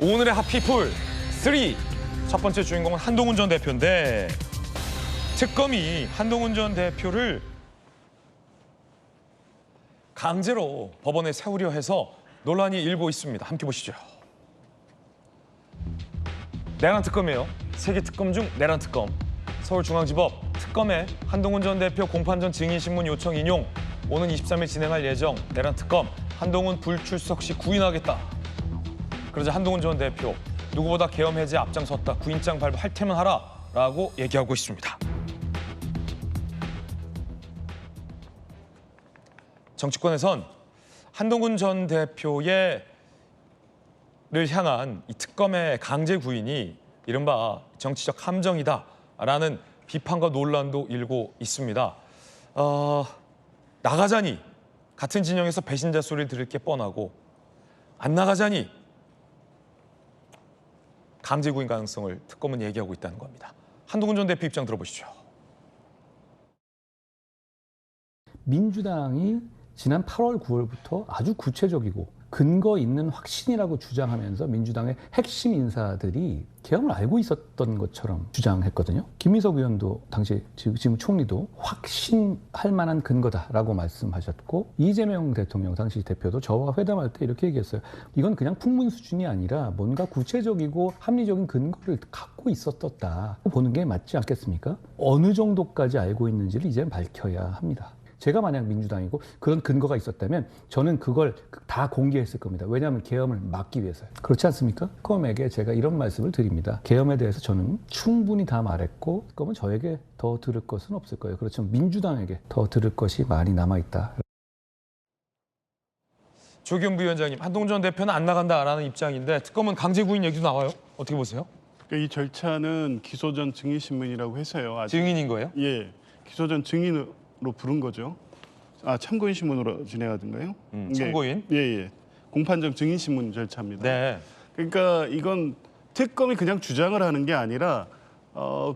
오늘의 핫피플 3. 첫 번째 주인공은 한동훈 전 대표인데 특검이 한동훈 전 대표를 강제로 법원에 세우려 해서 논란이 일고 있습니다. 함께 보시죠. 내란 특검이에요. 세계 특검 중 내란 특검. 서울중앙지법 특검에 한동훈 전 대표 공판전 증인신문 요청 인용. 오는 23일 진행할 예정 내란 특검. 한동훈 불출석 시 구인하겠다. 그러자 한동훈 전 대표 누구보다 계엄 해제에 앞장섰다. 구인장 발부할 테면 하라라고 얘기하고 있습니다. 정치권에선 한동훈 전 대표를 향한 이 특검의 강제 구인이 이른바 정치적 함정이다라는 비판과 논란도 일고 있습니다. 나가자니 같은 진영에서 배신자 소리를 들을 게 뻔하고 안 나가자니 강제 구인 가능성을 특검은 얘기하고 있다는 겁니다. 한동훈 전 대표 입장 들어보시죠. 민주당이 지난 8월, 9월부터 아주 구체적이고 근거 있는 확신이라고 주장하면서 민주당의 핵심 인사들이 계엄을 알고 있었던 것처럼 주장했거든요. 김민석 의원도 당시 지금 총리도 확신할 만한 근거다라고 말씀하셨고 이재명 대통령 당시 대표도 저와 회담할 때 이렇게 얘기했어요. 이건 그냥 풍문 수준이 아니라 뭔가 구체적이고 합리적인 근거를 갖고 있었다 보는 게 맞지 않겠습니까? 어느 정도까지 알고 있는지를 이제는 밝혀야 합니다. 제가 만약 민주당이고 그런 근거가 있었다면 저는 그걸 다 공개했을 겁니다. 왜냐하면 계엄을 막기 위해서요. 그렇지 않습니까? 특검에게 제가 이런 말씀을 드립니다. 계엄에 대해서 저는 충분히 다 말했고 특검은 저에게 더 들을 것은 없을 거예요. 그렇지만 민주당에게 더 들을 것이 많이 남아있다. 조기현 부위원장님, 한동훈 전 대표는 안 나간다라는 입장인데 특검은 강제 구인 얘기도 나와요. 어떻게 보세요? 이 절차는 기소 전 증인신문이라고 해서요. 아직, 증인인 거예요? 예, 기소 전 증인으로 부른 거죠. 참고인 신문으로 진행하던가요? 참고인? 예. 공판정 증인신문 절차입니다. 네. 그러니까 이건 특검이 그냥 주장을 하는 게 아니라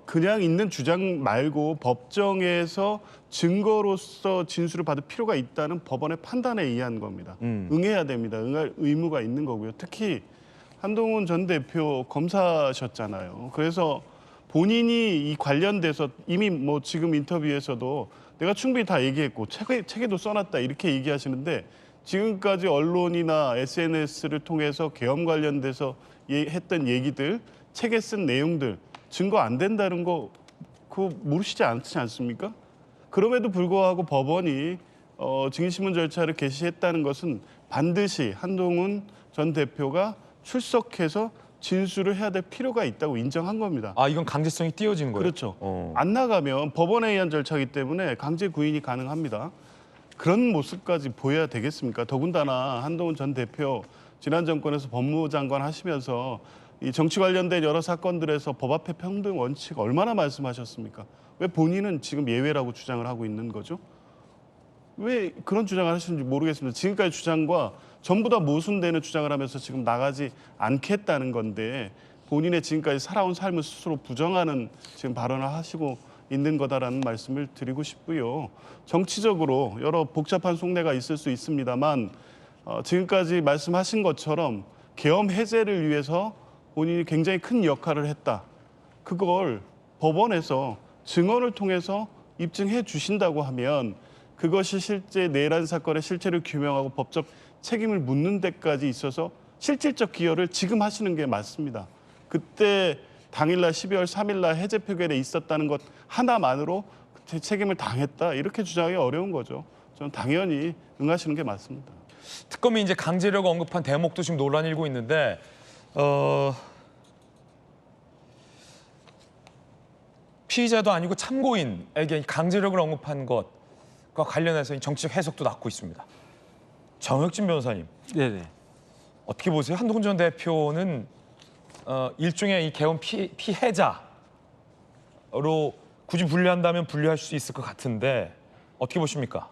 그냥 있는 주장 말고 법정에서 증거로서 진술을 받을 필요가 있다는 법원의 판단에 의한 겁니다. 응해야 됩니다. 응할 의무가 있는 거고요. 특히 한동훈 전 대표 검사셨잖아요. 그래서 본인이 이 관련돼서 이미 뭐 지금 인터뷰에서도 내가 충분히 다 얘기했고 책에도 써놨다 이렇게 얘기하시는데 지금까지 언론이나 SNS를 통해서 계엄 관련돼서 했던 얘기들, 책에 쓴 내용들 증거 안 된다는 거 그거 모르시지 않지 않습니까? 그럼에도 불구하고 법원이 증인신문 절차를 개시했다는 것은 반드시 한동훈 전 대표가 출석해서 진술을 해야 될 필요가 있다고 인정한 겁니다. 이건 강제성이 띄어지는 거예요? 그렇죠. 안 나가면 법원에 의한 절차이기 때문에 강제 구인이 가능합니다. 그런 모습까지 보여야 되겠습니까? 더군다나 한동훈 전 대표 지난 정권에서 법무장관 하시면서 이 정치 관련된 여러 사건들에서 법 앞에 평등 원칙 얼마나 말씀하셨습니까? 왜 본인은 지금 예외라고 주장을 하고 있는 거죠? 왜 그런 주장을 하시는지 모르겠습니다. 지금까지 주장과 전부 다 모순되는 주장을 하면서 지금 나가지 않겠다는 건데 본인의 지금까지 살아온 삶을 스스로 부정하는 지금 발언을 하시고 있는 거다라는 말씀을 드리고 싶고요. 정치적으로 여러 복잡한 속내가 있을 수 있습니다만 지금까지 말씀하신 것처럼 계엄 해제를 위해서 본인이 굉장히 큰 역할을 했다. 그걸 법원에서 증언을 통해서 입증해 주신다고 하면 그것이 실제 내란 사건의 실체를 규명하고 법적 책임을 묻는 데까지 있어서 실질적 기여를 지금 하시는 게 맞습니다. 그때 당일날 12월 3일날 해제 표결에 있었다는 것 하나만으로 책임을 당했다 이렇게 주장하기 어려운 거죠. 저는 당연히 응하시는 게 맞습니다. 특검이 이제 강제력 언급한 대목도 지금 논란이 일고 있는데 피의자도 아니고 참고인에게 강제력을 언급한 것과 관련해서 정치적 해석도 낳고 있습니다. 정혁진 변호사님, 네네. 어떻게 보세요? 한동훈 전 대표는 일종의 이 계엄 피해자로 굳이 분류한다면 분류할 수 있을 것 같은데 어떻게 보십니까?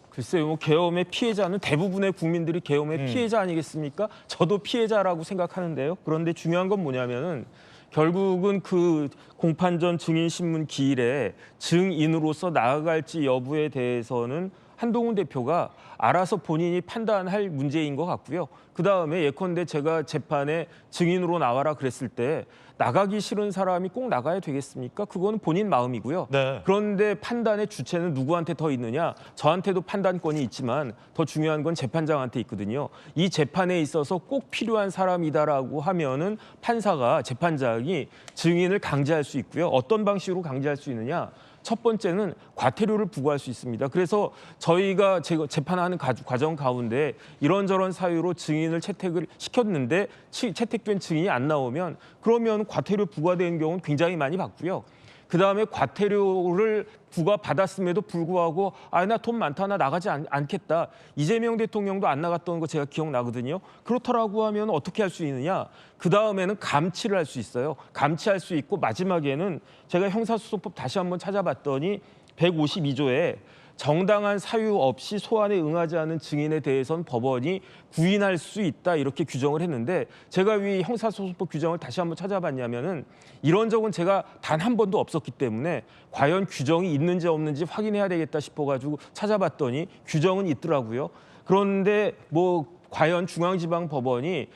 글쎄요, 뭐 계엄의 피해자는 대부분의 국민들이 계엄의 피해자 아니겠습니까? 저도 피해자라고 생각하는데요. 그런데 중요한 건 뭐냐면은 결국은 그 공판전 증인신문 기일에 증인으로서 나아갈지 여부에 대해서는 한동훈 대표가 알아서 본인이 판단할 문제인 것 같고요. 그다음에 예컨대 제가 재판에 증인으로 나와라 그랬을 때 나가기 싫은 사람이 꼭 나가야 되겠습니까? 그건 본인 마음이고요. 네. 그런데 판단의 주체는 누구한테 더 있느냐? 저한테도 판단권이 있지만 더 중요한 건 재판장한테 있거든요. 이 재판에 있어서 꼭 필요한 사람이다라고 하면은 판사가 재판장이 증인을 강제할 수 있고요. 어떤 방식으로 강제할 수 있느냐? 첫 번째는 과태료를 부과할 수 있습니다. 그래서 저희가 재판하는 과정 가운데 이런저런 사유로 증인을 채택을 시켰는데 채택된 증인이 안 나오면 그러면 과태료 부과되는 경우는 굉장히 많이 받고요. 그다음에 과태료를 부과받았음에도 불구하고 나 돈 많다 나 나가지 않겠다. 이재명 대통령도 안 나갔던 거 제가 기억나거든요. 그렇더라고 하면 어떻게 할 수 있느냐. 그다음에는 감치를 할 수 있어요. 감치할 수 있고 마지막에는 제가 형사소송법 다시 한번 찾아봤더니 152조에 정당한 사유 없이 소환에 응하지 않은 증인에 대해서는 법원이 구인할 수 있다 이렇게 규정을 했는데 제가 위 형사소송법 규정을 다시 한번 찾아봤냐면은 이런 적은 제가 단 한 번도 없었기 때문에 과연 규정이 있는지 없는지 확인해야 되겠다 싶어가지고 찾아봤더니 규정은 있더라고요. 그런데 뭐 과연 중앙지방법원이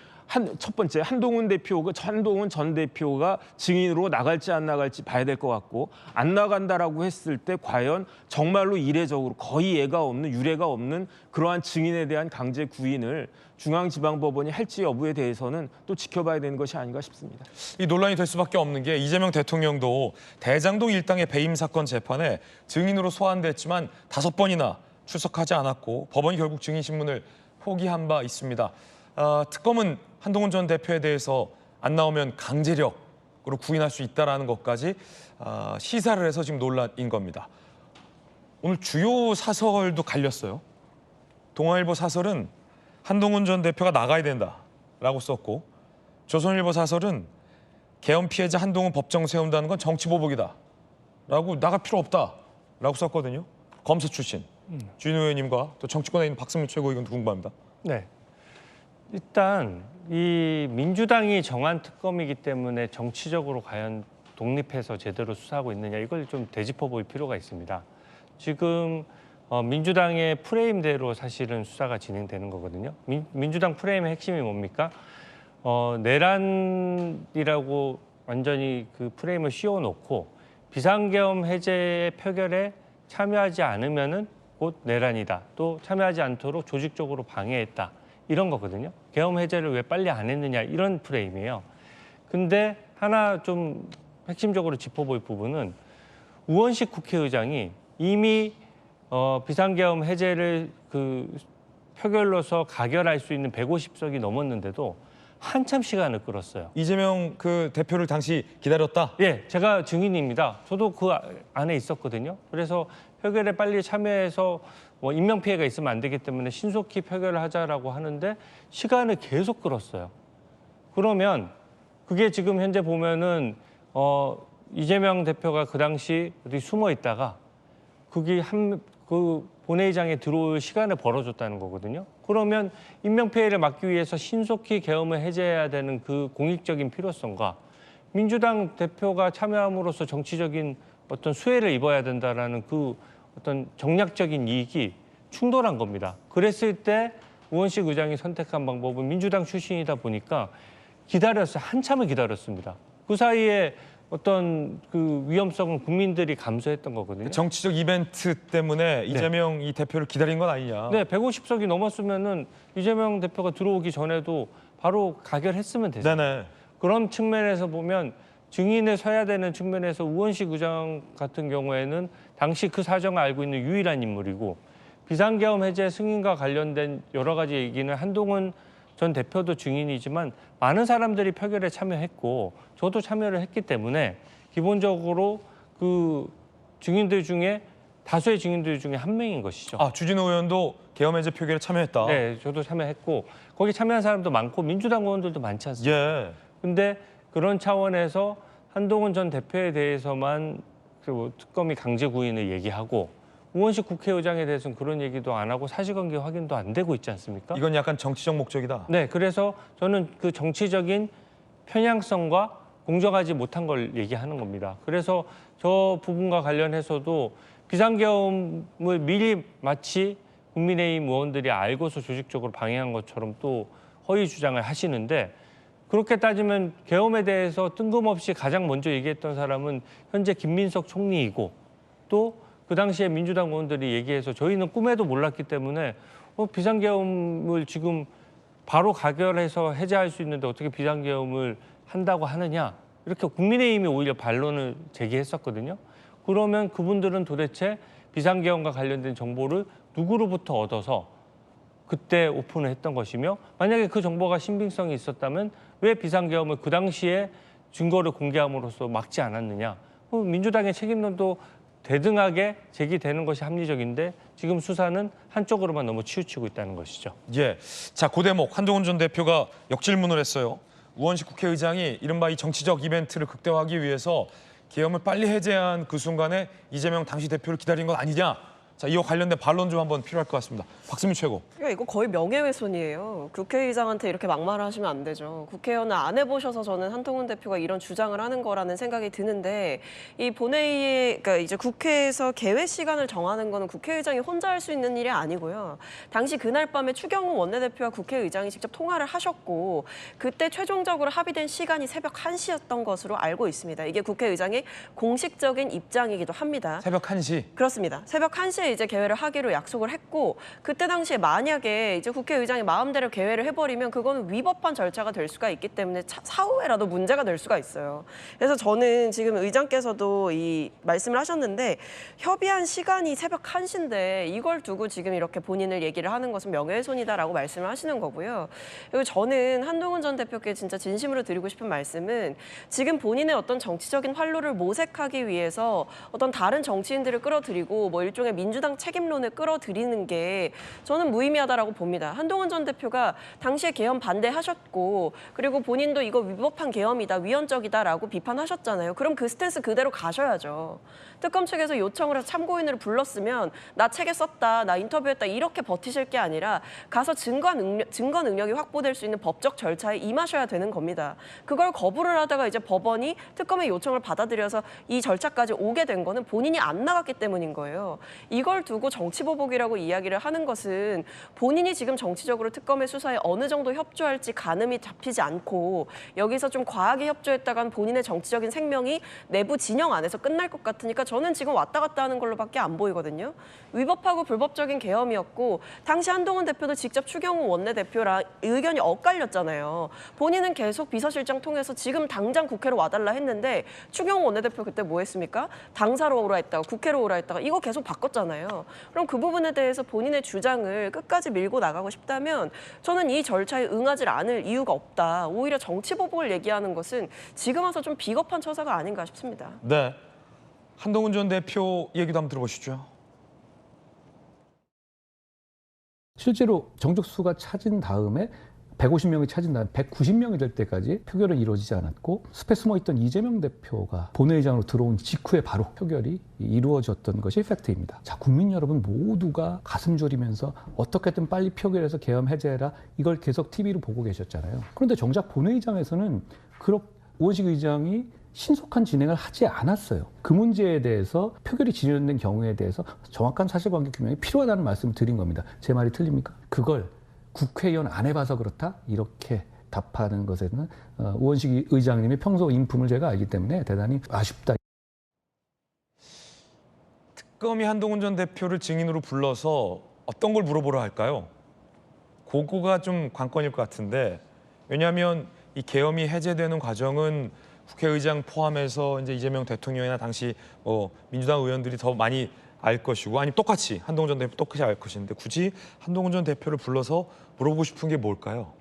첫 번째 한동훈 전 대표가 증인으로 나갈지 안 나갈지 봐야 될 것 같고 안 나간다라고 했을 때 과연 정말로 이례적으로 거의 예가 없는 유례가 없는 그러한 증인에 대한 강제 구인을 중앙지방법원이 할지 여부에 대해서는 또 지켜봐야 되는 것이 아닌가 싶습니다. 이 논란이 될 수밖에 없는 게 이재명 대통령도 대장동 일당의 배임 사건 재판에 증인으로 소환됐지만 5번이나 출석하지 않았고 법원이 결국 증인 신문을 포기한 바 있습니다. 특검은 한동훈 전 대표에 대해서 안 나오면 강제력으로 구인할 수 있다는 것까지 시사를 해서 지금 논란인 겁니다. 오늘 주요 사설도 갈렸어요. 동아일보 사설은 한동훈 전 대표가 나가야 된다라고 썼고 조선일보 사설은 계엄 피해자 한동훈 법정 세운다는 건 정치보복이다라고 나갈 필요 없다라고 썼거든요. 검사 출신 주진우 의원님과 또 정치권에 있는 박승민 최고위원도 궁금합니다. 네. 일단 이 민주당이 정한 특검이기 때문에 정치적으로 과연 독립해서 제대로 수사하고 있느냐 이걸 좀 되짚어 볼 필요가 있습니다. 지금 민주당의 프레임대로 사실은 수사가 진행되는 거거든요. 민주당 프레임의 핵심이 뭡니까? 내란이라고 완전히 그 프레임을 씌워놓고 비상계엄 해제 표결에 참여하지 않으면은 곧 내란이다. 또 참여하지 않도록 조직적으로 방해했다. 이런 거거든요. 계엄 해제를 왜 빨리 안 했느냐 이런 프레임이에요. 근데 하나 좀 핵심적으로 짚어볼 부분은 우원식 국회의장이 이미 비상계엄 해제를 그 표결로서 가결할 수 있는 150석이 넘었는데도 한참 시간을 끌었어요. 이재명 그 대표를 당시 기다렸다? 예, 제가 증인입니다. 저도 그 안에 있었거든요. 그래서 표결에 빨리 참여해서 인명피해가 있으면 안 되기 때문에 신속히 표결을 하자라고 하는데 시간을 계속 끌었어요. 그러면 그게 지금 현재 보면은 이재명 대표가 그 당시 어디 숨어 있다가 그게 그 본회의장에 들어올 시간을 벌어줬다는 거거든요. 그러면 인명피해를 막기 위해서 신속히 계엄을 해제해야 되는 그 공익적인 필요성과 민주당 대표가 참여함으로써 정치적인 어떤 수혜를 입어야 된다라는 그 어떤 정략적인 이익이 충돌한 겁니다. 그랬을 때 우원식 의장이 선택한 방법은 민주당 출신이다 보니까 기다렸어요. 한참을 기다렸습니다. 그 사이에 어떤 그 위험성은 국민들이 감수했던 거거든요. 정치적 이벤트 때문에 이재명 이 대표를 기다린 건 아니냐. 네, 150석이 넘었으면은 이재명 대표가 들어오기 전에도 바로 가결했으면 됐어요. 네네. 그런 측면에서 보면 증인에 서야 되는 측면에서 우원식 의장 같은 경우에는 당시 그 사정을 알고 있는 유일한 인물이고 비상계엄 해제 승인과 관련된 여러 가지 얘기는 한동훈 전 대표도 증인이지만 많은 사람들이 표결에 참여했고 저도 참여를 했기 때문에 기본적으로 그 증인들 중에 다수의 증인들 중에 한 명인 것이죠. 주진우 의원도 계엄 해제 표결에 참여했다. 네, 저도 참여했고 거기 참여한 사람도 많고 민주당 의원들도 많지 않습니까? 예. 근데 그런 차원에서 한동훈 전 대표에 대해서만 그 특검이 강제 구인을 얘기하고 우원식 국회의장에 대해서는 그런 얘기도 안 하고 사실관계 확인도 안 되고 있지 않습니까? 이건 약간 정치적 목적이다. 네, 그래서 저는 그 정치적인 편향성과 공정하지 못한 걸 얘기하는 겁니다. 그래서 저 부분과 관련해서도 비상계엄을 미리 마치 국민의힘 의원들이 알고서 조직적으로 방해한 것처럼 또 허위 주장을 하시는데 그렇게 따지면 계엄에 대해서 뜬금없이 가장 먼저 얘기했던 사람은 현재 김민석 총리이고 또 그 당시에 민주당 의원들이 얘기해서 저희는 꿈에도 몰랐기 때문에 비상계엄을 지금 바로 가결해서 해제할 수 있는데 어떻게 비상계엄을 한다고 하느냐 이렇게 국민의힘이 오히려 반론을 제기했었거든요. 그러면 그분들은 도대체 비상계엄과 관련된 정보를 누구로부터 얻어서 그때 오픈을 했던 것이며 만약에 그 정보가 신빙성이 있었다면 왜 비상계엄을 그 당시에 증거를 공개함으로써 막지 않았느냐. 민주당의 책임론도 대등하게 제기되는 것이 합리적인데 지금 수사는 한쪽으로만 너무 치우치고 있다는 것이죠. 예. 자, 그 대목 한동훈 전 대표가 역질문을 했어요. 우원식 국회의장이 이른바 이 정치적 이벤트를 극대화하기 위해서 계엄을 빨리 해제한 그 순간에 이재명 당시 대표를 기다린 건 아니냐. 자, 이와 관련된 반론 좀 한번 필요할 것 같습니다. 박수민 최고. 그러니까 이거 거의 명예훼손이에요. 국회의장한테 이렇게 막말을 하시면 안 되죠. 국회의원을 안 해보셔서 저는 한동훈 대표가 이런 주장을 하는 거라는 생각이 드는데 이 본회의에 그러니까 이제 국회에서 개회 시간을 정하는 거는 국회의장이 혼자 할 수 있는 일이 아니고요. 당시 그날 밤에 추경호 원내대표와 국회의장이 직접 통화를 하셨고 그때 최종적으로 합의된 시간이 새벽 1시였던 것으로 알고 있습니다. 이게 국회의장의 공식적인 입장이기도 합니다. 새벽 1시. 그렇습니다. 새벽 1시에 이제 개회를 하기로 약속을 했고 그때 당시에 만약에 이제 국회의장이 마음대로 개회를 해버리면 그거는 위법한 절차가 될 수가 있기 때문에 사후에라도 문제가 될 수가 있어요. 그래서 저는 지금 의장께서도 이 말씀을 하셨는데 협의한 시간이 새벽 1시인데 이걸 두고 지금 이렇게 본인을 얘기를 하는 것은 명예훼손이다라고 말씀을 하시는 거고요. 그리고 저는 한동훈 전 대표께 진짜 진심으로 드리고 싶은 말씀은 지금 본인의 어떤 정치적인 활로를 모색하기 위해서 어떤 다른 정치인들을 끌어들이고 뭐 일종의 민주당 책임론을 끌어들이는 게 저는 무의미하다라고 봅니다. 한동훈 전 대표가 당시에 계엄 반대하셨고 그리고 본인도 이거 위법한 계엄이다, 위헌적이다라고 비판하셨잖아요. 그럼 그 스탠스 그대로 가셔야죠. 특검 측에서 요청을 해서 참고인을 불렀으면 나 책에 썼다, 나 인터뷰했다 이렇게 버티실 게 아니라 가서 증거 능력이 확보될 수 있는 법적 절차에 임하셔야 되는 겁니다. 그걸 거부를 하다가 이제 법원이 특검의 요청을 받아들여서 이 절차까지 오게 된 거는 본인이 안 나갔기 때문인 거예요. 이걸 두고 정치보복이라고 이야기를 하는 것은 본인이 지금 정치적으로 특검의 수사에 어느 정도 협조할지 가늠이 잡히지 않고 여기서 좀 과하게 협조했다간 본인의 정치적인 생명이 내부 진영 안에서 끝날 것 같으니까 저는 지금 왔다 갔다 하는 걸로밖에 안 보이거든요. 위법하고 불법적인 계엄이었고 당시 한동훈 대표도 직접 추경호 원내대표랑 의견이 엇갈렸잖아요. 본인은 계속 비서실장 통해서 지금 당장 국회로 와달라 했는데 추경호 원내대표 그때 뭐 했습니까? 당사로 오라 했다가 국회로 오라 했다가 이거 계속 바꿨잖아요. 그럼 그 부분에 대해서 본인의 주장을 끝까지 밀고 나가고 싶다면 저는 이 절차에 응하지 않을 이유가 없다. 오히려 정치보복을 얘기하는 것은 지금 와서 좀 비겁한 처사가 아닌가 싶습니다. 네. 한동훈 전 대표 얘기도 한번 들어보시죠. 실제로 정족수가 찾은 다음에 150명이 찾은 다음에 190명이 될 때까지 표결은 이루어지지 않았고 숲에 숨어있던 이재명 대표가 본회의장으로 들어온 직후에 바로 표결이 이루어졌던 것이 팩트입니다. 자, 국민 여러분 모두가 가슴 졸이면서 어떻게든 빨리 표결해서 계엄 해제해라 이걸 계속 TV로 보고 계셨잖아요. 그런데 정작 본회의장에서는 우원식 의장이 신속한 진행을 하지 않았어요. 그 문제에 대해서 표결이 진행된 경우에 대해서 정확한 사실관계 규명이 필요하다는 말씀을 드린 겁니다. 제 말이 틀립니까? 그걸 국회의원 안 해봐서 그렇다? 이렇게 답하는 것에는 우원식 의장님의 평소 인품을 제가 알기 때문에 대단히 아쉽다. 특검이 한동훈 전 대표를 증인으로 불러서 어떤 걸 물어보러 할까요? 그거가 좀 관건일 것 같은데 왜냐하면 이 계엄이 해제되는 과정은 국회의장 포함해서 이제 이재명 대통령이나 당시 민주당 의원들이 더 많이 알 것이고 아니면 똑같이 한동훈 전 대표 똑같이 알 것인데 굳이 한동훈 전 대표를 불러서 물어보고 싶은 게 뭘까요?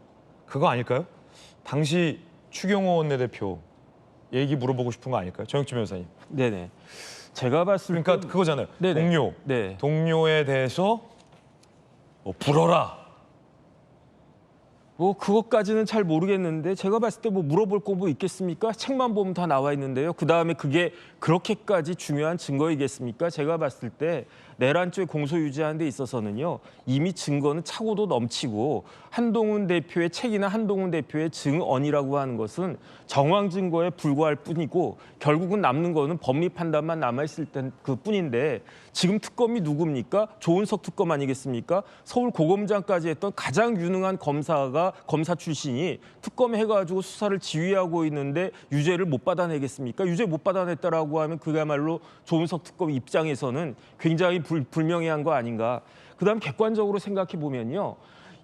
그거 아닐까요? 당시 추경호 원내대표 얘기 물어보고 싶은 거 아닐까요? 정혁진 변호사님. 네네. 제가 봤을 그러니까 때 그거잖아요. 네네. 동료. 네. 동료에 대해서 불어라. 그것까지는 잘 모르겠는데 제가 봤을 때 물어볼 거 뭐 있겠습니까? 책만 보면 다 나와 있는데요. 그다음에 그게 그렇게까지 중요한 증거이겠습니까? 제가 봤을 때 내란 쪽에 공소 유지하는 데 있어서는요. 이미 증거는 차고도 넘치고 한동훈 대표의 책이나 한동훈 대표의 증언이라고 하는 것은 정황 증거에 불과할 뿐이고 결국은 남는 거는 법리 판단만 남아있을 그뿐인데 지금 특검이 누굽니까? 조은석 특검 아니겠습니까? 서울 고검장까지 했던 가장 유능한 검사 출신이 특검 해가지고 수사를 지휘하고 있는데 유죄를 못 받아내겠습니까? 유죄 못 받아냈다라고 하면 그야말로 조은석 특검 입장에서는 굉장히 불명예한 거 아닌가. 그다음 객관적으로 생각해 보면요.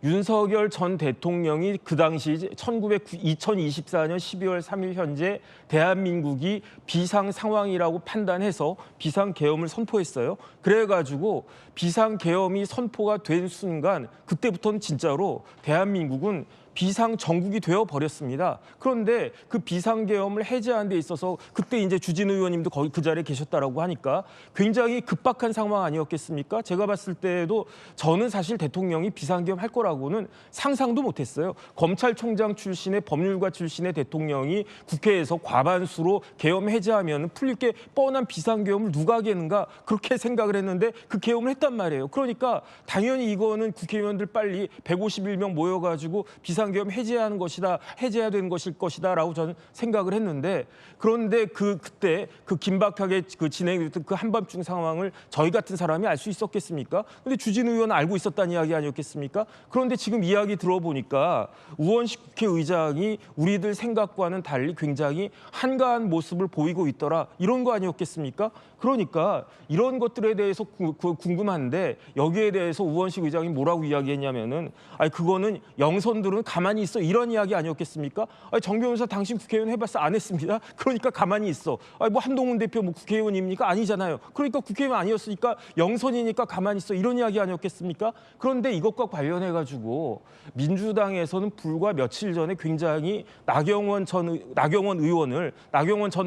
윤석열 전 대통령이 그 당시 2024년 12월 3일 현재 대한민국이 비상 상황이라고 판단해서 비상계엄을 선포했어요. 그래가지고 비상계엄이 선포가 된 순간 그때부터는 진짜로 대한민국은 비상 정국이 되어 버렸습니다. 그런데 그 비상계엄을 해제하는 데 있어서 그때 이제 주진 의원님도 거기 그 자리에 계셨다라고 하니까 굉장히 급박한 상황 아니었겠습니까? 제가 봤을 때도 저는 사실 대통령이 비상계엄 할 거라고는 상상도 못했어요. 검찰총장 출신의 법률가 출신의 대통령이 국회에서 과반수로 계엄 해제하면 풀릴 게 뻔한 비상계엄을 누가 하겠는가 그렇게 생각을 했는데 그 계엄을 했단 말이에요. 그러니까 당연히 이거는 국회의원들 빨리 151명 모여가지고 비상계엄 해제하는 것이다, 해제해야 되는 것일 것이다라고 저는 생각을 했는데 그런데 그때 그 긴박하게 그 진행됐던 그 한밤중 상황을 저희 같은 사람이 알 수 있었겠습니까? 근데 주진 의원은 알고 있었다는 이야기 아니었겠습니까? 그런데 지금 이야기 들어보니까 우원식 국회의장이 우리들 생각과는 달리 굉장히 한가한 모습을 보이고 있더라 이런 거 아니었겠습니까? 그러니까 이런 것들에 대해서 궁금한데 여기에 대해서 우원식 의장이 뭐라고 이야기했냐면은 아니 그거는 영선들은 가만히 있어 이런 이야기 아니었겠습니까? 아니 정 변호사 당신 국회의원 해봤어 안 했습니다. 그러니까 가만히 있어. 아니 뭐 한동훈 대표 뭐 국회의원입니까? 아니잖아요. 그러니까 국회의원 아니었으니까 영선이니까 가만히 있어 이런 이야기 아니었겠습니까? 그런데 이것과 관련해 가지고 민주당에서는 불과 며칠 전에 굉장히 나경원 전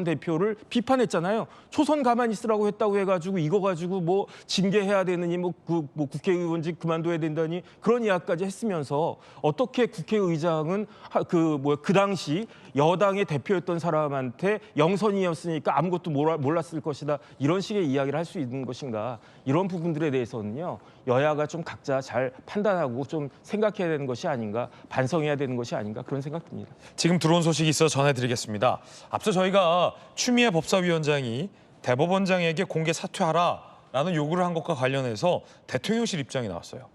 대표를 비판했잖아요. 초선 가만히 있으라고 했다고 해가지고 이거 가지고 뭐 징계해야 되느니 뭐 국회의원직 그만둬야 된다니 그런 이야기까지 했으면서 어떻게 국회의장은 그 당시 여당의 대표였던 사람한테 영선이었으니까 아무것도 몰랐을 것이다 이런 식의 이야기를 할 수 있는 것인가 이런 부분들에 대해서는요 여야가 좀 각자 잘 판단하고 좀 생각해야 되는 것이 아닌가 반성해야 되는 것이 아닌가 그런 생각듭니다. 지금 들어온 소식이 있어 전해드리겠습니다. 앞서 저희가 추미애 법사위원장이 대법원장에게 공개 사퇴하라라는 요구를 한 것과 관련해서 대통령실 입장이 나왔어요.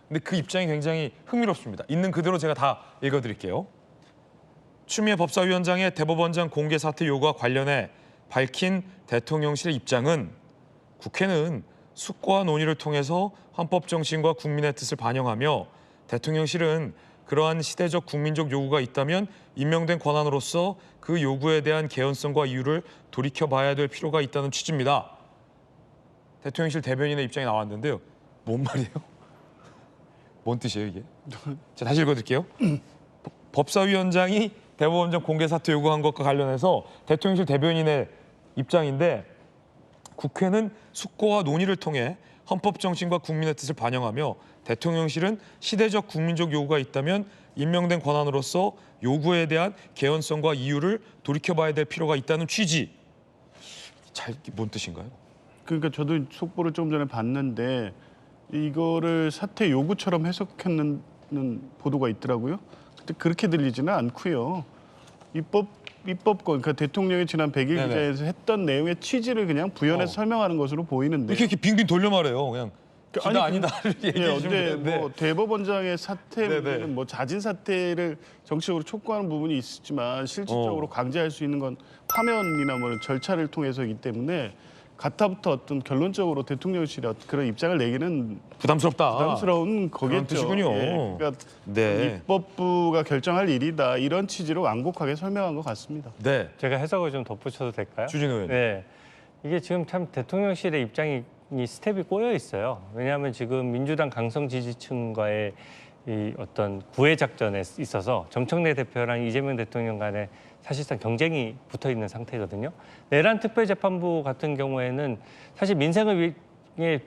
근데 그 입장이 굉장히 흥미롭습니다. 있는 그대로 제가 다 읽어드릴게요. 추미애 법사위원장의 대법원장 공개 사퇴 요구와 관련해 밝힌 대통령실의 입장은 국회는 숙고와 논의를 통해서 헌법 정신과 국민의 뜻을 반영하며 대통령실은 그러한 시대적 국민적 요구가 있다면 임명된 권한으로서 그 요구에 대한 개연성과 이유를 돌이켜봐야 될 필요가 있다는 취지입니다. 대통령실 대변인의 입장이 나왔는데요. 뭔 말이에요? 뭔 뜻이에요 이게? 제가 다시 읽어드릴게요. 법사위원장이 대법원장 공개 사퇴 요구한 것과 관련해서 대통령실 대변인의 입장인데 국회는 숙고와 논의를 통해 헌법 정신과 국민의 뜻을 반영하며 대통령실은 시대적 국민적 요구가 있다면 임명된 권한으로서 요구에 대한 개연성과 이유를 돌이켜봐야 될 필요가 있다는 취지. 뭔 뜻인가요? 그러니까 저도 속보를 좀 전에 봤는데 이거를 사퇴 요구처럼 해석했는 보도가 있더라고요. 근데 그렇게 들리지는 않고요. 입법권, 그러니까 대통령이 지난 100일 네네. 기자회에서 했던 내용의 취지를 그냥 부연해서 설명하는 것으로 보이는데. 이렇게 빙빙 돌려 말해요. 그냥 아니, 아니다를 얘기해 주면 근데 되는데. 뭐 대법원장의 사퇴 네네. 문제는 뭐 자진 사퇴를 정치적으로 촉구하는 부분이 있지만 실질적으로 강제할 수 있는 건 파면이나 뭐 절차를 통해서이기 때문에 가타부터 어떤 결론적으로 대통령실이 그런 입장을 내기는 부담스럽다. 부담스러운 거겠죠. 그런 뜻이군요. 예, 그러니까 네. 입법부가 결정할 일이다 이런 취지로 완곡하게 설명한 것 같습니다. 네. 제가 해석을 좀 덧붙여도 될까요? 주진 의원. 네, 이게 지금 참 대통령실의 입장이 스텝이 꼬여 있어요. 왜냐하면 지금 민주당 강성 지지층과의 이 어떤 구애 작전에 있어서 정청래 대표랑 이재명 대통령 간에 사실상 경쟁이 붙어 있는 상태거든요. 내란 특별재판부 같은 경우에는 사실 민생을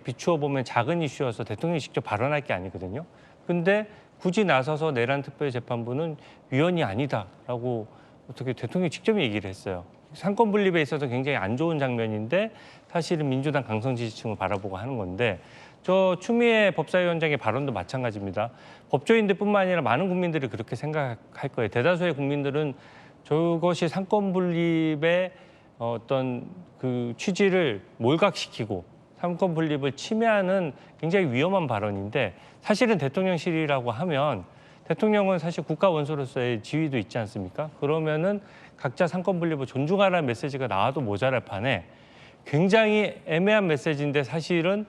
비추어 보면 작은 이슈여서 대통령이 직접 발언할 게 아니거든요. 근데 굳이 나서서 내란 특별재판부는 위헌이 아니다라고 어떻게 대통령이 직접 얘기를 했어요. 상권 분립에 있어서 굉장히 안 좋은 장면인데 사실은 민주당 강성 지지층을 바라보고 하는 건데 저 추미애 법사위원장의 발언도 마찬가지입니다. 법조인들뿐만 아니라 많은 국민들이 그렇게 생각할 거예요. 대다수의 국민들은 저것이 상권 분립의 어떤 그 취지를 몰각시키고 상권 분립을 침해하는 굉장히 위험한 발언인데 사실은 대통령실이라고 하면 대통령은 사실 국가 원수로서의 지위도 있지 않습니까? 그러면은 각자 상권 분립을 존중하라는 메시지가 나와도 모자랄 판에 굉장히 애매한 메시지인데 사실은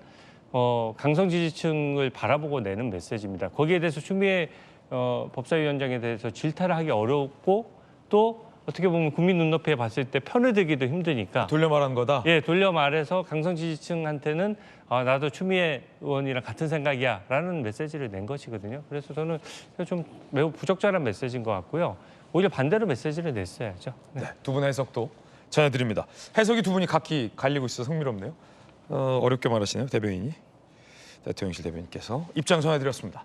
강성 지지층을 바라보고 내는 메시지입니다. 거기에 대해서 추미애 법사위원장에 대해서 질타를 하기 어렵고 또 어떻게 보면 국민 눈높이에 봤을 때 편을 들기도 힘드니까 돌려 말한 거다. 예, 돌려 말해서 강성 지지층한테는 나도 추미애 의원이랑 같은 생각이야라는 메시지를 낸 것이거든요. 그래서 저는 좀 매우 부적절한 메시지인 것 같고요. 오히려 반대로 메시지를 냈어야죠. 네. 네, 두 분의 해석도 전해드립니다. 해석이 두 분이 각기 갈리고 있어서 흥미롭네요. 어렵게 말하시네요, 대변인이. 대통령실 대변인께서 입장 전해드렸습니다.